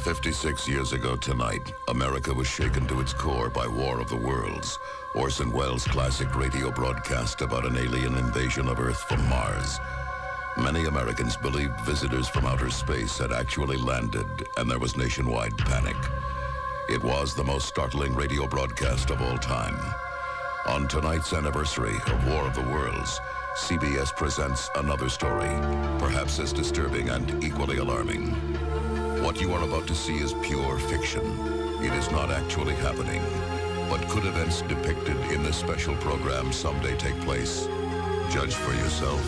56 years ago tonight, America was shaken to its core by War of the Worlds, Orson Welles' classic radio broadcast about an alien invasion of Earth from Mars. Many Americans believed visitors from outer space had actually landed, and there was nationwide panic. It was the most startling radio broadcast of all time. On tonight's anniversary of War of the Worlds, CBS presents another story, perhaps as disturbing and equally alarming. What you are about to see is pure fiction. It is not actually happening. But could events depicted in this special program someday take place? Judge for yourself.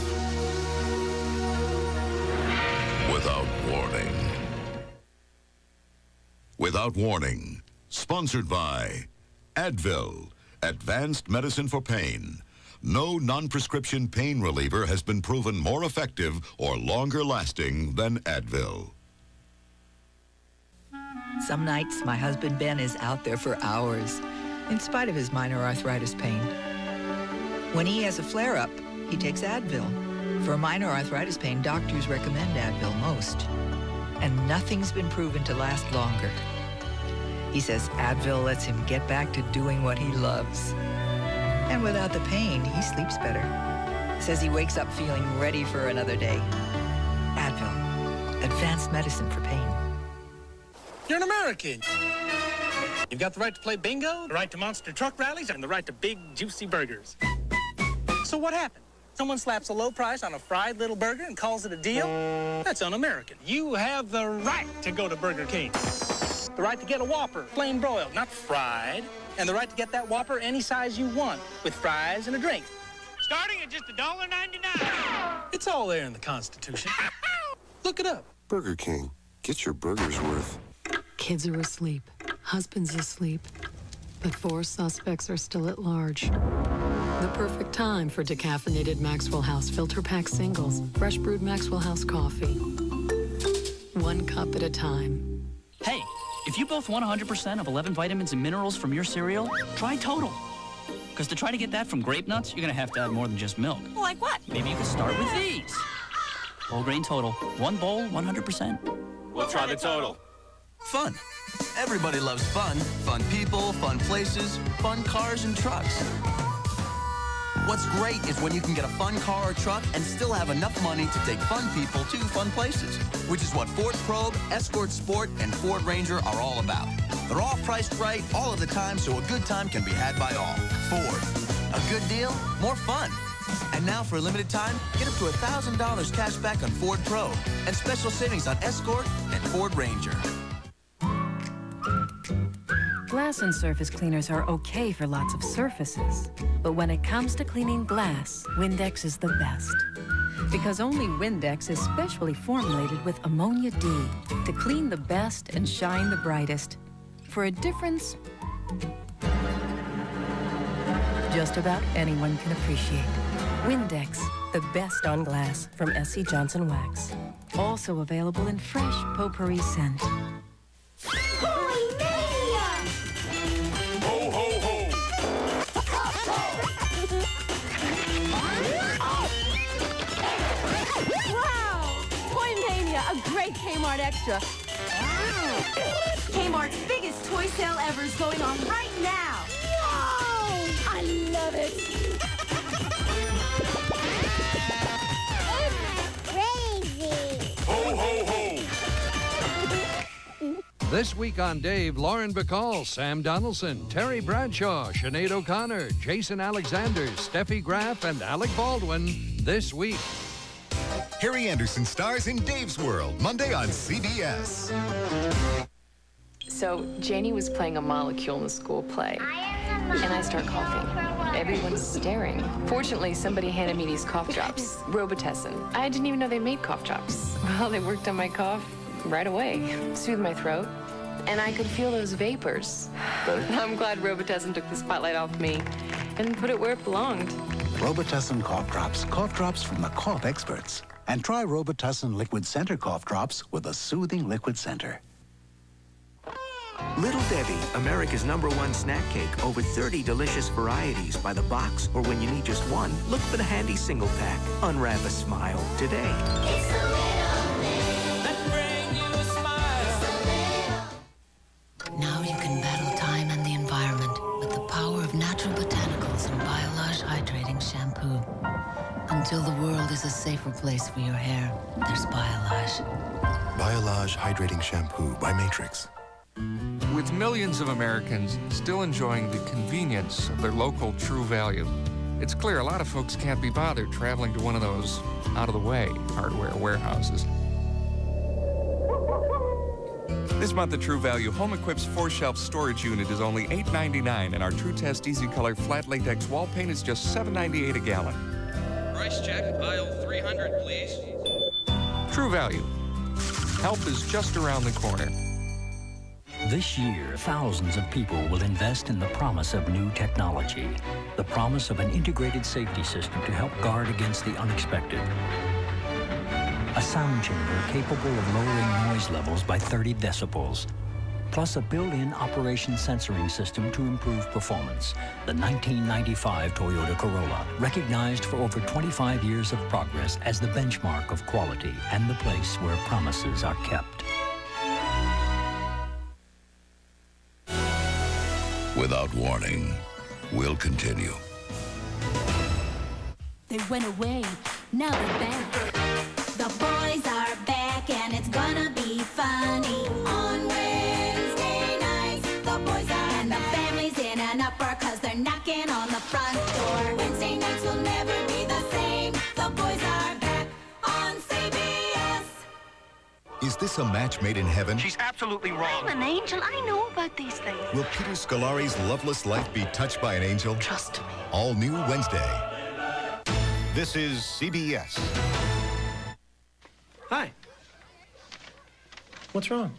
Without Warning. Without Warning. Sponsored by Advil, Advanced Medicine for Pain. No non-prescription pain reliever has been proven more effective or longer lasting than Advil. Some nights, my husband Ben is out there for hours, in spite of his minor arthritis pain. When he has a flare-up, he takes Advil. For minor arthritis pain, doctors recommend Advil most. And nothing's been proven to last longer. He says Advil lets him get back to doing what he loves. And without the pain, he sleeps better. Says he wakes up feeling ready for another day. Advil, advanced medicine for pain. You're an American. You've got the right to play bingo, the right to monster truck rallies, and the right to big, juicy burgers. So what happened? Someone slaps a low price on a fried little burger and calls it a deal? That's un-American. You have the right to go to Burger King. The right to get a Whopper, plain broiled, not fried. And the right to get that Whopper any size you want, with fries and a drink. Starting at just $1.99. It's all there in the Constitution. Look it up. Burger King. Get your burger's worth. Kids are asleep. Husband's asleep. But 4 suspects are still at large. The perfect time for decaffeinated Maxwell House Filter Pack singles. Fresh brewed Maxwell House coffee. 1 cup at a time. Hey, if you both want 100% of 11 vitamins and minerals from your cereal, try Total. Because to try to get that from grape nuts, you're going to have to add more than just milk. Like what? Maybe you could start with these. Whole grain Total. 1 bowl, 100%. We'll try the Total. Fun. Everybody loves fun. Fun people, fun places, fun cars and trucks. What's great is when you can get a fun car or truck and still have enough money to take fun people to fun places, which is what Ford Probe, Escort Sport, and Ford Ranger are all about. They're all priced right all of the time, so a good time can be had by all. Ford. A good deal, more fun. And now for a limited time, get up to $1,000 cash back on Ford Probe and special savings on Escort and Ford Ranger. Glass and surface cleaners are okay for lots of surfaces. But when it comes to cleaning glass, Windex is the best. Because only Windex is specially formulated with ammonia D to clean the best and shine the brightest. For a difference just about anyone can appreciate. Windex, the best on glass from S.C. Johnson Wax. Also available in fresh potpourri scent. A great Kmart Extra. Kmart's biggest toy sale ever is going on right now. Whoa! I love it. It's crazy. Ho, ho, ho. This week on Dave, Lauren Bacall, Sam Donaldson, Terry Bradshaw, Sinead O'Connor, Jason Alexander, Steffi Graf, and Alec Baldwin. This week. Harry Anderson stars in Dave's World, Monday on CBS. So Janie was playing a molecule in the school play, and I start coughing. Everyone's staring. Fortunately, somebody handed me these cough drops, Robitussin. I didn't even know they made cough drops. Well, they worked on my cough right away, soothed my throat, and I could feel those vapors. I'm glad Robitussin took the spotlight off me and put it where it belonged. Robitussin cough drops from the cough experts. And try Robitussin Liquid Center cough drops with a soothing liquid center. Little Debbie, America's #1 snack cake. Over 30 delicious varieties by the box, or when you need just one, look for the handy single pack. Unwrap a smile today. It's the little things that bring you a smile. It's the little perfect place for your hair. There's Biolage. Biolage Hydrating Shampoo by Matrix. With millions of Americans still enjoying the convenience of their local True Value, it's clear a lot of folks can't be bothered traveling to one of those out-of-the-way hardware warehouses. This month, the True Value Home Equip's 4-shelf storage unit is only $8.99, and our True Test Easy Color flat latex wall paint is just $7.98 a gallon. Price check, aisle 300, please. True Value. Help is just around the corner. This year, thousands of people will invest in the promise of new technology, the promise of an integrated safety system to help guard against the unexpected. A sound chamber capable of lowering noise levels by 30 decibels, plus a built-in operation censoring system to improve performance. The 1995 Toyota Corolla, recognized for over 25 years of progress as the benchmark of quality and the place where promises are kept. Without warning, we'll continue. They went away, now they're back. The boys are back and it's gonna be funny. On Wednesday nights, the boys are and the family's in an uproar cause they're knocking on the front door. Wednesday nights will never be the same. The boys are back on CBS. Is this a match made in heaven? She's absolutely wrong. I'm an angel. I know about these things. Will Peter Scolari's loveless life be touched by an angel? Trust me. All new Wednesday. This is CBS. Hi. What's wrong?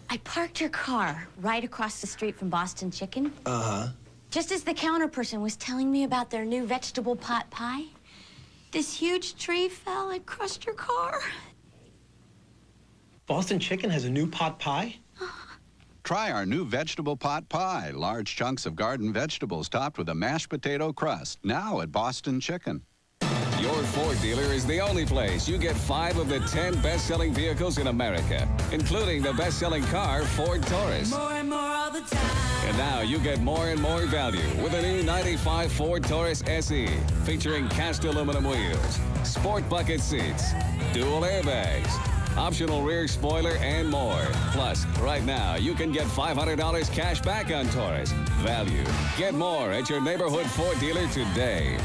I parked your car right across the street from Boston Chicken. Uh-huh. Just as the counter person was telling me about their new vegetable pot pie, this huge tree fell and crushed your car. Boston Chicken has a new pot pie? Try our new vegetable pot pie. Large chunks of garden vegetables topped with a mashed potato crust. Now at Boston Chicken. Your Ford dealer is the only place you get 5 of the 10 best-selling vehicles in America, including the best-selling car, Ford Taurus. More and more all the time. And now you get more and more value with a new 95 Ford Taurus SE, featuring cast aluminum wheels, sport bucket seats, dual airbags, optional rear spoiler, and more. Plus, right now, you can get $500 cash back on Taurus. Value. Get more at your neighborhood Ford dealer today.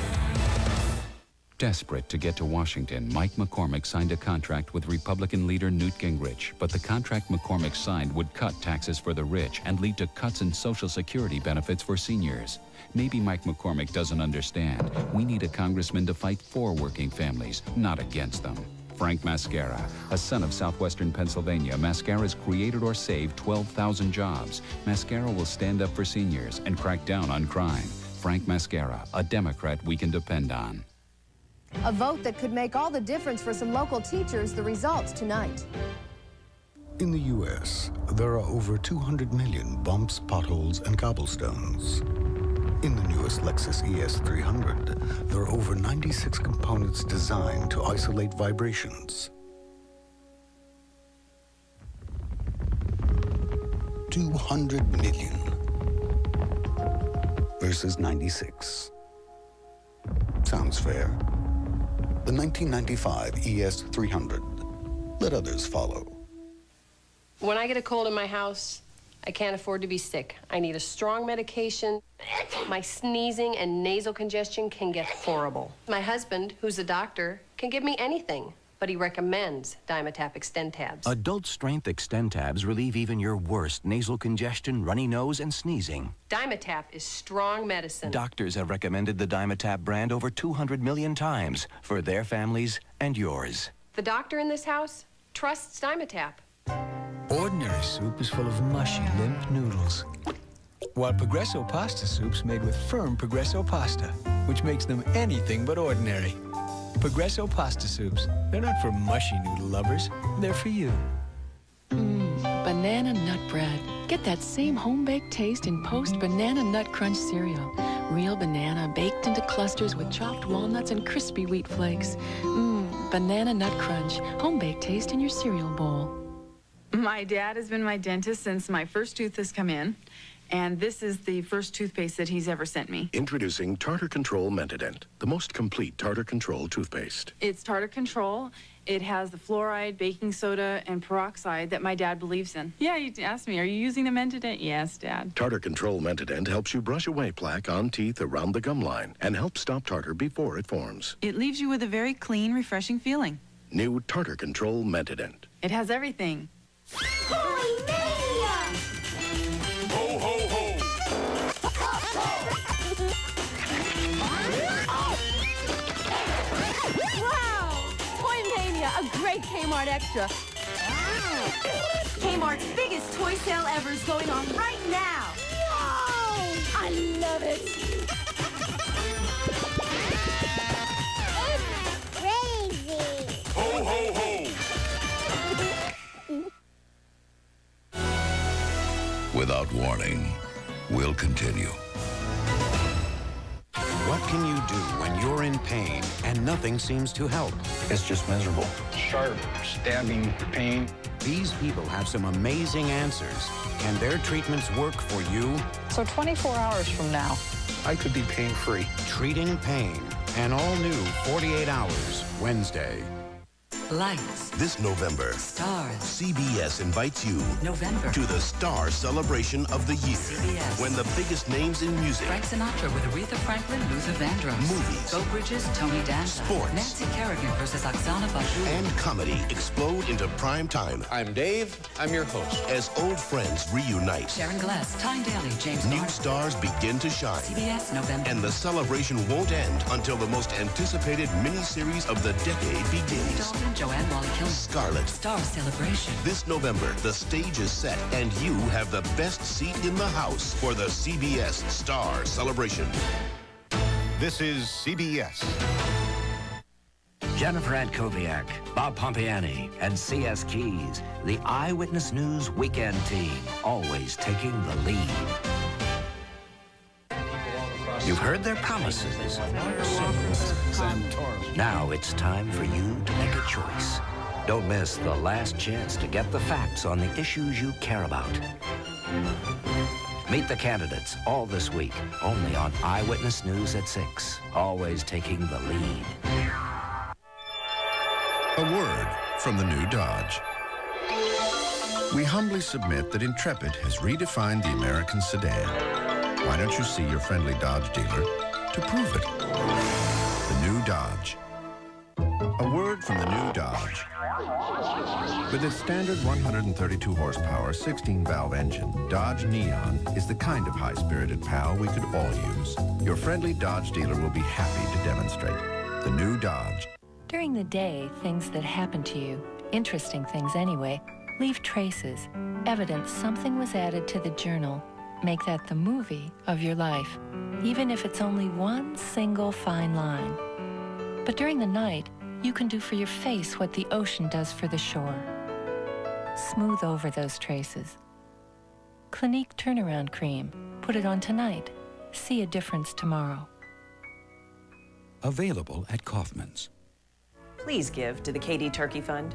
Desperate to get to Washington, Mike McCormick signed a contract with Republican leader Newt Gingrich. But the contract McCormick signed would cut taxes for the rich and lead to cuts in Social Security benefits for seniors. Maybe Mike McCormick doesn't understand. We need a congressman to fight for working families, not against them. Frank Mascara, a son of southwestern Pennsylvania, Mascara's created or saved 12,000 jobs. Mascara will stand up for seniors and crack down on crime. Frank Mascara, a Democrat we can depend on. A vote that could make all the difference for some local teachers, the results tonight. In the U.S., there are over 200 million bumps, potholes, and cobblestones. In the newest Lexus ES300, there are over 96 components designed to isolate vibrations. 200 million versus 96. Sounds fair. The 1995 ES300. Let others follow. When I get a cold in my house, I can't afford to be sick. I need a strong medication. My sneezing and nasal congestion can get horrible. My husband, who's a doctor, can give me anything, but he recommends Dimetap Extend Tabs. Adult strength Extend Tabs relieve even your worst nasal congestion, runny nose, and sneezing. Dimetap is strong medicine. Doctors have recommended the Dimetap brand over 200 million times for their families and yours. The doctor in this house trusts Dimetap. Ordinary soup is full of mushy, limp noodles, while Progresso pasta soup's made with firm Progresso pasta, which makes them anything but ordinary. Progresso pasta soups, they're not for mushy noodle lovers, they're for you. Banana nut bread. Get that same home-baked taste in Post Banana Nut Crunch cereal. Real banana baked into clusters with chopped walnuts and crispy wheat flakes. Banana Nut Crunch. Home-baked taste in your cereal bowl. My dad has been my dentist since my first tooth has come in, And this is the first toothpaste that he's ever sent me. Introducing Tartar Control Mentadent, the most complete tartar control toothpaste. It's tartar control. It has the fluoride, baking soda, and peroxide that my dad believes in. Yeah, he asked me, are you using the Mentadent? Yes, Dad. Tartar Control Mentadent helps you brush away plaque on teeth around the gum line and helps stop tartar before it forms. It leaves you with a very clean, refreshing feeling. New Tartar Control Mentadent. It has everything. Holy mania! Ho, ho, ho! Wow! Toy Mania, a great Kmart extra. Kmart's biggest toy sale ever is going on right now. Wow! I love it. It's crazy. Ho, ho, ho! Without warning, we'll continue. What can you do when you're in pain and nothing seems to help? It's just miserable. Sharp, stabbing pain. These people have some amazing answers. Can their treatments work for you? So 24 hours from now, I could be pain-free. Treating Pain. An all-new 48 Hours, Wednesday. Lights. This November, Stars. CBS invites you November. to the Star Celebration of the Year. CBS. When the biggest names in music, Frank Sinatra with Aretha Franklin, Luther Vandross. Movies. Bo Bridges, Tony Danza. Sports. Nancy Kerrigan versus Oksana Bashir. and comedy explode into prime time I'm Dave. I'm your host. as old friends reunite. Sharon Glass, Tyne Daly, James New Garner. stars begin to shine. CBS November. And the celebration won't end until the most anticipated miniseries of the decade begins. Dalton, Joanne Wally Kilmer. Scarlet. Star Celebration. This November, the stage is set, and you have the best seat in the house for the CBS Star Celebration. This is CBS. Jennifer Adkoviak, Bob Pompiani, and C.S. Keys, the Eyewitness News Weekend team, always taking the lead. You've heard their promises. Now it's time for you to make a choice. Don't miss the last chance to get the facts on the issues you care about. Meet the candidates all this week, only on Eyewitness News at 6, always taking the lead. A word from the new Dodge. We humbly submit that Intrepid has redefined the American sedan. Why don't you see your friendly Dodge dealer to prove it? The new Dodge. A word from the new Dodge. With its standard 132 horsepower, 16-valve engine, Dodge Neon is the kind of high-spirited pal we could all use. Your friendly Dodge dealer will be happy to demonstrate. The new Dodge. During the day, things that happen to you, interesting things anyway, leave traces, evidence something was added to the journal. Make that the movie of your life, even if it's only one single fine line. But during the night, you can do for your face what the ocean does for the shore. Smooth over those traces. Clinique Turnaround Cream. Put it on tonight. See a difference tomorrow. Available at Kaufman's. Please give to the KD Turkey Fund.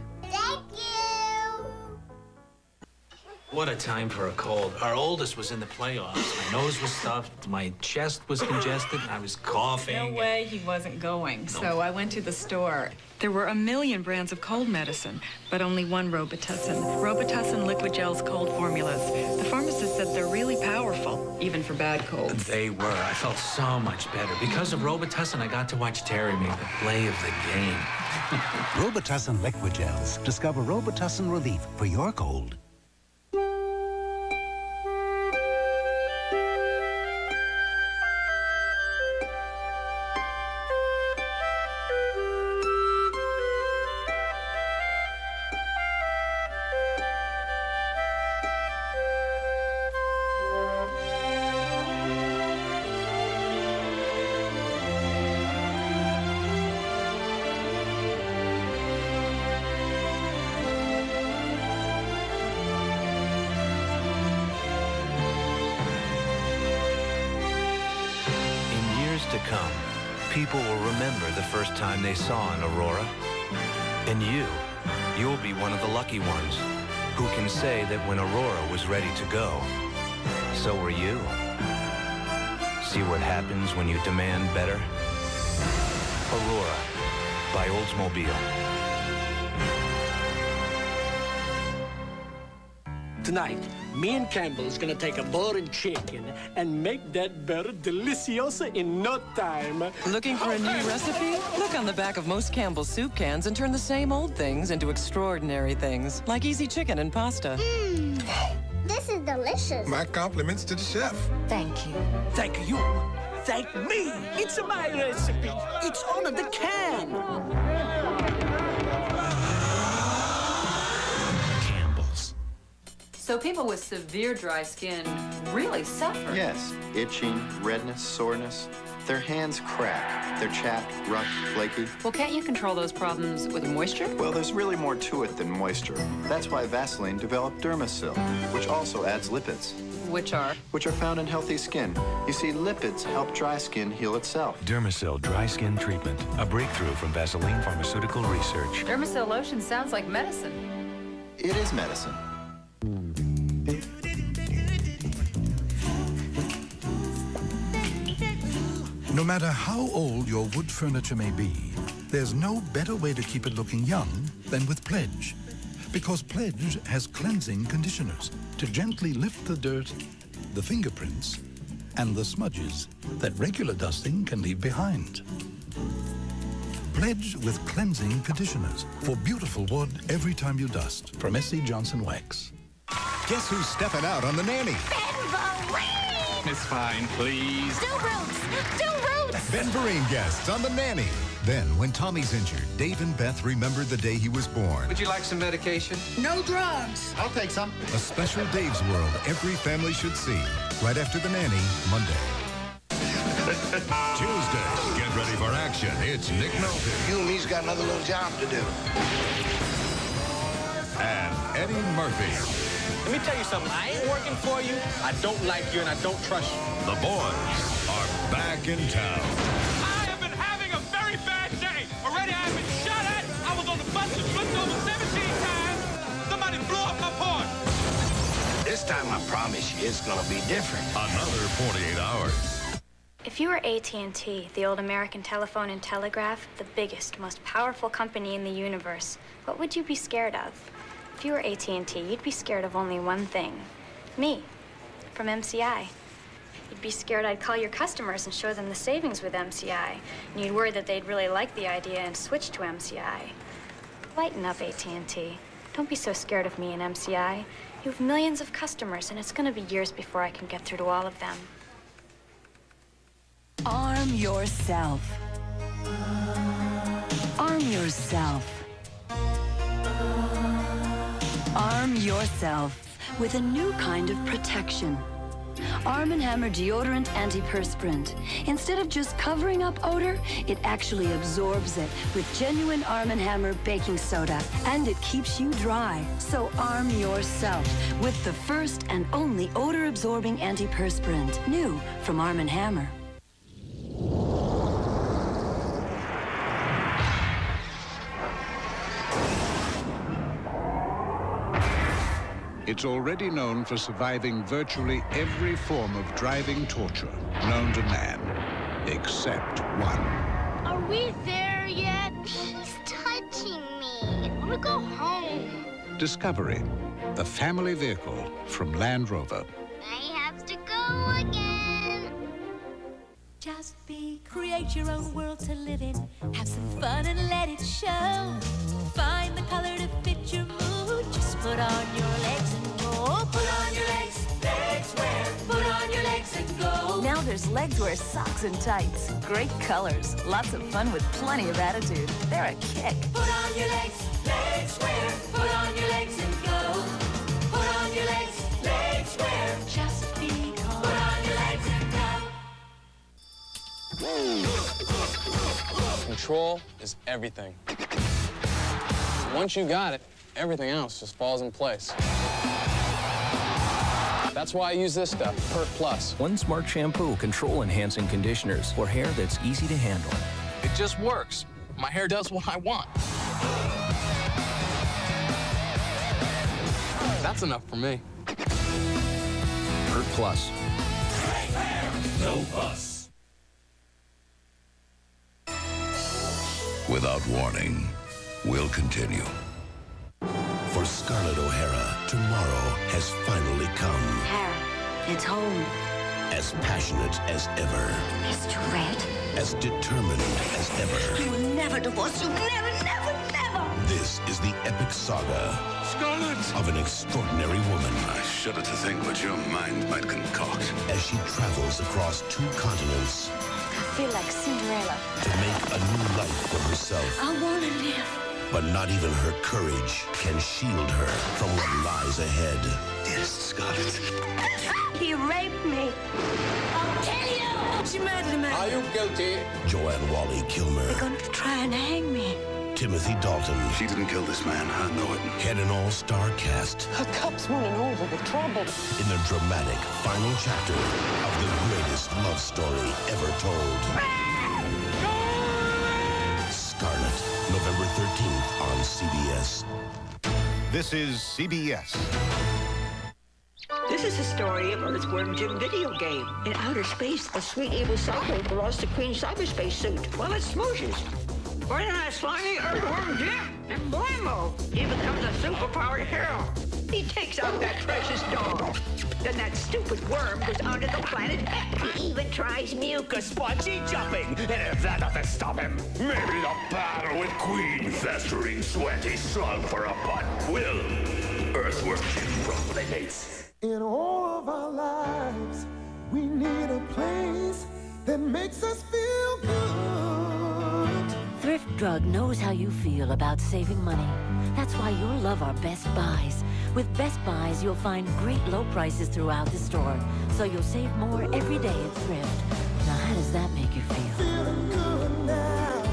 What a time for a cold. Our oldest was in the playoffs. My nose was stuffed, my chest was congested, and I was coughing. No way he wasn't going. So I went to the store. There were a million brands of cold medicine, but only one Robitussin. Robitussin Liquid Gel's cold formulas. The pharmacist said they're really powerful, even for bad colds. They were. I felt so much better. Because of Robitussin, I got to watch Terry make the play of the game. Robitussin Liquid Gels. Discover Robitussin relief for your cold. To come, people will remember the first time they saw an aurora. And you'll be one of the lucky ones who can say that when Aurora was ready to go, So were you. See what happens when you demand better? Aurora by Oldsmobile. Tonight, me and Campbell's gonna take a boring chicken and make that burger deliciosa in no time. Looking for a new recipe? Look on the back of most Campbell's soup cans and turn the same old things into extraordinary things, like easy chicken and pasta. This is delicious. My compliments to the chef. Thank you. Thank you. Thank me. It's my recipe. It's on the can. So people with severe dry skin really suffer. Yes, itching, redness, soreness. Their hands crack. They're chapped, rough, flaky. Well, can't you control those problems with moisture? Well, there's really more to it than moisture. That's why Vaseline developed Dermasil, which also adds lipids. Which are? Which are found in healthy skin. You see, lipids help dry skin heal itself. Dermasil Dry Skin Treatment, a breakthrough from Vaseline Pharmaceutical Research. Dermasil lotion sounds like medicine. It is medicine. No matter how old your wood furniture may be, there's no better way to keep it looking young than with Pledge. Because Pledge has cleansing conditioners to gently lift the dirt, the fingerprints, and the smudges that regular dusting can leave behind. Pledge with cleansing conditioners for beautiful wood every time you dust. From SC Johnson Wax. Guess who's stepping out on the nanny? It's fine, please. Do roots! Do roots! Ben Vereen guests on the nanny. Then, when Tommy's injured, Dave and Beth remembered the day he was born. Would you like some medication? No drugs! I'll take some. A special Dave's World every family should see. Right after the nanny, Monday. Tuesday, get ready for action. It's Nick Nolte. You and me's got another little job to do. And Eddie Murphy. Let me tell you something. I ain't working for you. I don't like you, and I don't trust you. The boys are back in town. I have been having a very bad day. Already I've been shot at. I was on the bus and flipped over 17 times. Somebody blew up my porch. This time, I promise you, it's gonna be different. Another 48 hours. If you were AT&T, the old American telephone and telegraph, the biggest, most powerful company in the universe, what would you be scared of? If you were AT&T, you'd be scared of only one thing. Me, from MCI. You'd be scared I'd call your customers and show them the savings with MCI. And you'd worry that they'd really like the idea and switch to MCI. Lighten up, AT&T. Don't be so scared of me and MCI. You have millions of customers, and it's gonna be years before I can get through to all of them. Arm yourself. Arm yourself. Arm yourself with a new kind of protection. Arm & Hammer Deodorant Antiperspirant. Instead of just covering up odor, it actually absorbs it with genuine Arm & Hammer baking soda. And it keeps you dry. So arm yourself with the first and only odor-absorbing antiperspirant. New from Arm & Hammer. It's already known for surviving virtually every form of driving torture known to man, except one. Are we there yet? He's touching me. I want to go home. Discovery, the family vehicle from Land Rover. I have to go again. Just create your own world to live in. Have some fun and let it show. Find the color to fit your mood. Just put on your legs and go. Put on your legs, legs wear. Put on your legs and go. Now there's legs wear socks and tights. Great colors, lots of fun with plenty of attitude. They're a kick. Put on your legs, legs wear. Put on your legs and go. Put on your legs, legs wear. Just because. Put on your legs and go. Control is everything. Once you got it, everything else just falls in place. That's why I use this stuff, Pert Plus. One smart shampoo, control-enhancing conditioners for hair that's easy to handle. It just works. My hair does what I want. That's enough for me. Pert Plus. No fuss. Without warning, we'll continue. For Scarlett O'Hara, tomorrow has finally come. Hera, it's home. As passionate as ever. Mr. Red. As determined as ever. You will never divorce. You never, never, never. This is the epic saga of an extraordinary woman. I shudder to think what your mind might concoct. As she travels across 2 continents. I feel like Cinderella. To make a new life for herself. I want to live. But not even her courage can shield her from what lies ahead. Dearest Scarlett. He raped me. I'll kill you. What's the matter, man? Are you guilty? Joanne Whalley-Kilmer. They're going to try and hang me. Timothy Dalton. She didn't kill this man, I know it. Had an all-star cast. The cup's running over with trouble. In the dramatic final chapter of the greatest love story ever told. Scarlett, November 13th on CBS. This is CBS. This is the story of Earthworm Jim video game. In outer space, a sweet evil cyborg lost the Queen cyberspace suit while it smooshes. But then that slimy Earthworm Jim, and blammo, he becomes a superpowered hero. He takes out that precious dog. Then that stupid worm goes onto the planet Heck. He even tries mucus spongy jumping. And if that doesn't stop him, Maybe the battle with Queen festering sweaty slug for a butt will. Earthworm Jim ruminates. In all of our lives, we need a place that makes us feel good. Thrift Drug knows how you feel about saving money. That's why you'll love our Best Buys. With Best Buys, you'll find great low prices throughout the store, so you'll save more every day at Thrift. Now, how does that make you feel? Feeling good now.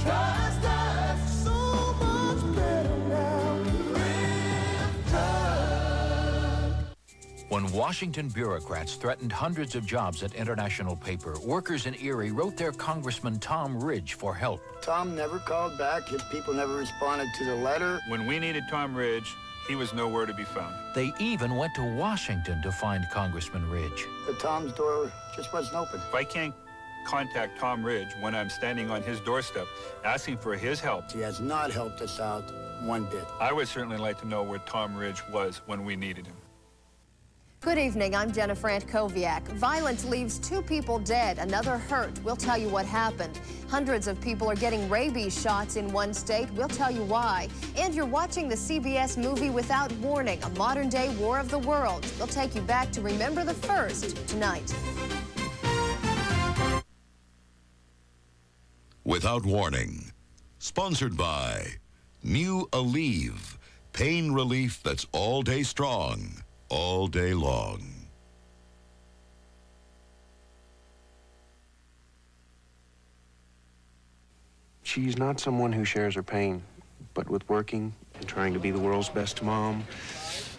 Trust us so much better now. Thrift Drug. When Washington bureaucrats threatened hundreds of jobs at International Paper, workers in Erie wrote their Congressman Tom Ridge for help. Tom never called back. His people never responded to the letter. When we needed Tom Ridge, he was nowhere to be found. They even went to Washington to find Congressman Ridge. But Tom's door just wasn't open. If I can't contact Tom Ridge when I'm standing on his doorstep asking for his help, he has not helped us out one bit. I would certainly like to know where Tom Ridge was when we needed him. Good evening, I'm Jennifer Antkowiak. Violence leaves 2 people dead, another hurt. We'll tell you what happened. Hundreds of people are getting rabies shots in one state. We'll tell you why. And you're watching the CBS movie Without Warning, a modern-day war of the world. We'll take you back to Remember the 1st tonight. Without Warning. Sponsored by New Aleve. Pain relief that's all day strong. All day long. She's not someone who shares her pain, but with working and trying to be the world's best mom,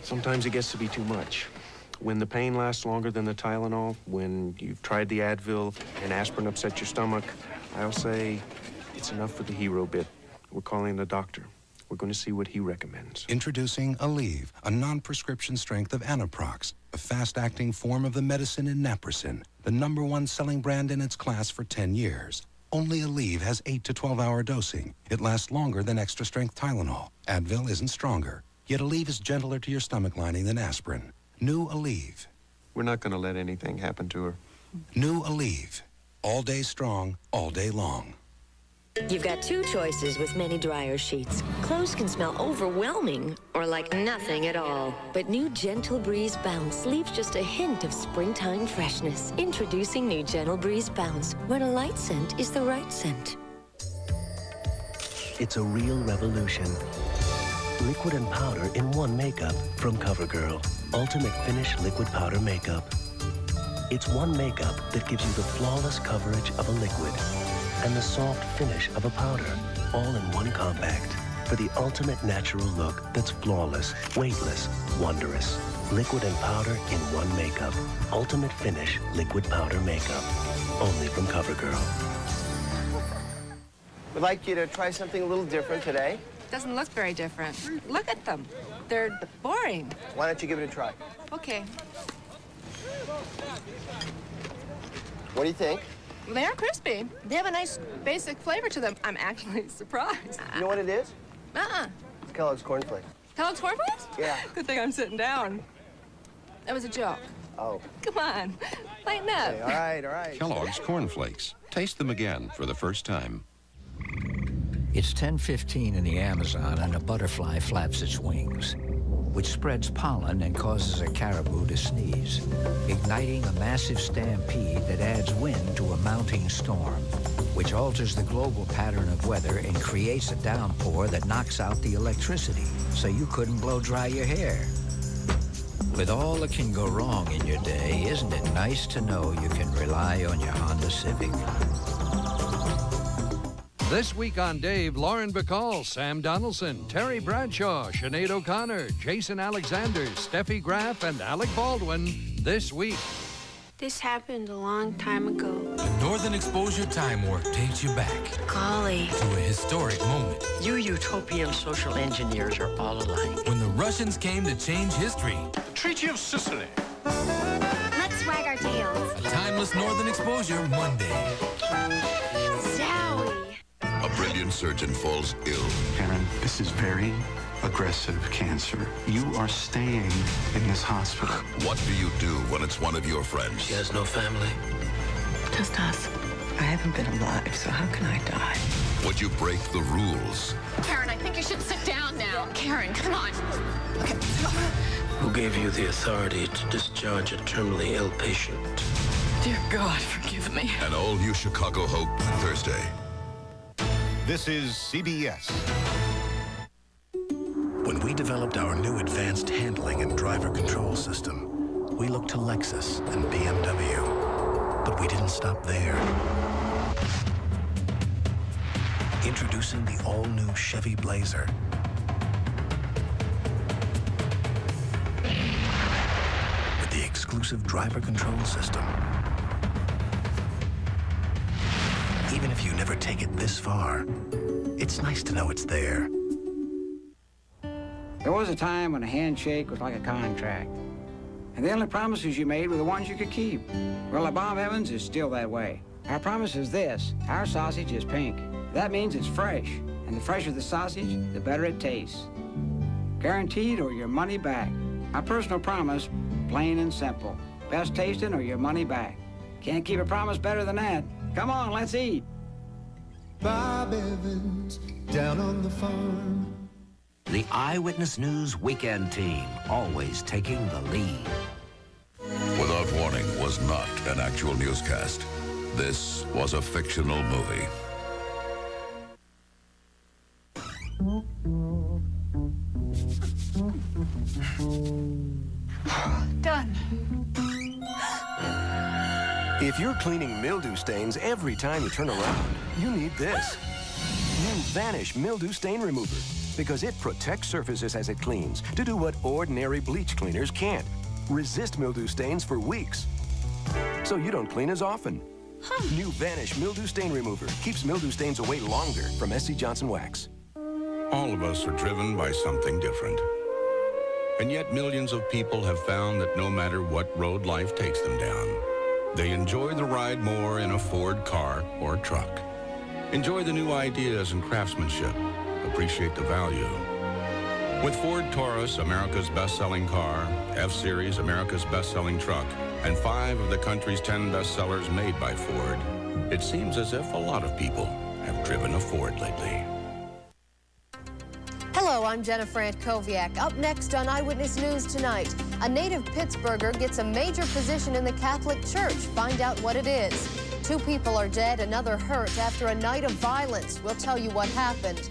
sometimes it gets to be too much. When the pain lasts longer than the Tylenol, when you've tried the Advil and aspirin upset your stomach, I'll say it's enough for the hero bit. We're calling the doctor. We're going to see what he recommends. Introducing Aleve, a non-prescription strength of Anaprox, a fast-acting form of the medicine in naproxen, the #1 selling brand in its class for 10 years. Only Aleve has 8 to 12-hour dosing. It lasts longer than extra-strength Tylenol. Advil isn't stronger, yet Aleve is gentler to your stomach lining than aspirin. New Aleve. We're not going to let anything happen to her. New Aleve. All day strong, all day long. You've got 2 choices with many dryer sheets. Clothes can smell overwhelming or like nothing at all. But new Gentle Breeze Bounce leaves just a hint of springtime freshness. Introducing new Gentle Breeze Bounce, when a light scent is the right scent. It's a real revolution. Liquid and powder in one makeup from CoverGirl. Ultimate Finish Liquid Powder Makeup. It's one makeup that gives you the flawless coverage of a liquid and the soft finish of a powder, all in one compact, for the ultimate natural look that's flawless, weightless, wondrous. Liquid and powder in one makeup. Ultimate Finish Liquid Powder Makeup. Only from CoverGirl. We'd like you to try something a little different today. Doesn't look very different. Look at them. They're boring. Why don't you give it a try? Okay. What do you think? They're crispy. They have a nice basic flavor to them. I'm actually surprised. You know what it is? Uh-uh. It's Kellogg's Corn Flakes. Kellogg's Corn Flakes? Yeah. Good thing I'm sitting down. That was a joke. Oh. Come on. Lighten up. Okay, all right, all right. Kellogg's Corn Flakes. Taste them again for the first time. It's 10:15 in the Amazon and a butterfly flaps its wings, which spreads pollen and causes a caribou to sneeze, igniting a massive stampede that adds wind to a mounting storm, which alters the global pattern of weather and creates a downpour that knocks out the electricity, so you couldn't blow dry your hair. With all that can go wrong in your day, isn't it nice to know you can rely on your Honda Civic? This week on Dave, Lauren Bacall, Sam Donaldson, Terry Bradshaw, Sinead O'Connor, Jason Alexander, Steffi Graff, and Alec Baldwin. This week. This happened a long time ago. A Northern Exposure time warp takes you back. Golly. To a historic moment. You utopian social engineers are all alike. When the Russians came to change history. The Treaty of Sicily. Let's wag our tails. A timeless Northern Exposure Monday. Zowie. A brilliant surgeon falls ill. Karen, this is very aggressive cancer. You are staying in this hospital. What do you do when it's one of your friends? She has no family. Just us. I haven't been alive, so how can I die? Would you break the rules? Karen, I think you should sit down now. Karen, come on. Okay. Who gave you the authority to discharge a terminally ill patient? Dear God, forgive me. An all-new Chicago Hope, Thursday. This is CBS. When we developed our new advanced handling and driver control system, we looked to Lexus and BMW. But we didn't stop there. Introducing the all-new Chevy Blazer. With the exclusive driver control system. Even if you never take it this far, it's nice to know it's there. There was a time when a handshake was like a contract, and the only promises you made were the ones you could keep. Well, at Bob Evans is still that way. Our promise is this: our sausage is pink. That means it's fresh, and the fresher the sausage, the better it tastes. Guaranteed or your money back. Our personal promise, plain and simple. Best tasting or your money back. Can't keep a promise better than that. Come on, let's eat. Bob Evans, down on the farm. The Eyewitness News Weekend Team, always taking the lead. Without Warning was not an actual newscast. This was a fictional movie. Done. If you're cleaning mildew stains every time you turn around, you need this. New Vanish Mildew Stain Remover. Because it protects surfaces as it cleans to do what ordinary bleach cleaners can't. Resist mildew stains for weeks. So you don't clean as often. New Vanish Mildew Stain Remover keeps mildew stains away longer from SC Johnson Wax. All of us are driven by something different. And yet millions of people have found that no matter what road life takes them down, they enjoy the ride more in a Ford car or truck. Enjoy the new ideas and craftsmanship. Appreciate the value. With Ford Taurus, America's best-selling car, F-Series, America's best-selling truck, and 5 of the country's 10 bestsellers made by Ford, it seems as if a lot of people have driven a Ford lately. Hello, I'm Jennifer Antkowiak. Up next on Eyewitness News tonight, a native Pittsburgher gets a major position in the Catholic Church. Find out what it is. 2 people are dead, another hurt after a night of violence. We'll tell you what happened.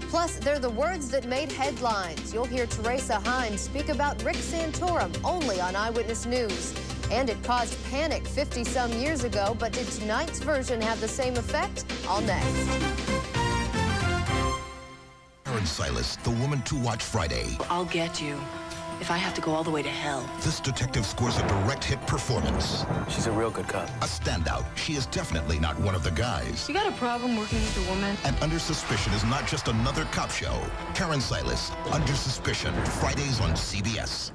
Plus, they're the words that made headlines. You'll hear Teresa Hines speak about Rick Santorum only on Eyewitness News. And it caused panic 50-some years ago, but did tonight's version have the same effect? All next. Karen Silas, the woman to watch Friday. I'll get you. If I have to go all the way to hell. This detective scores a direct hit performance. She's a real good cop. A standout. She is definitely not one of the guys. You got a problem working with a woman? And Under Suspicion is not just another cop show. Karen Silas, Under Suspicion, Fridays on CBS.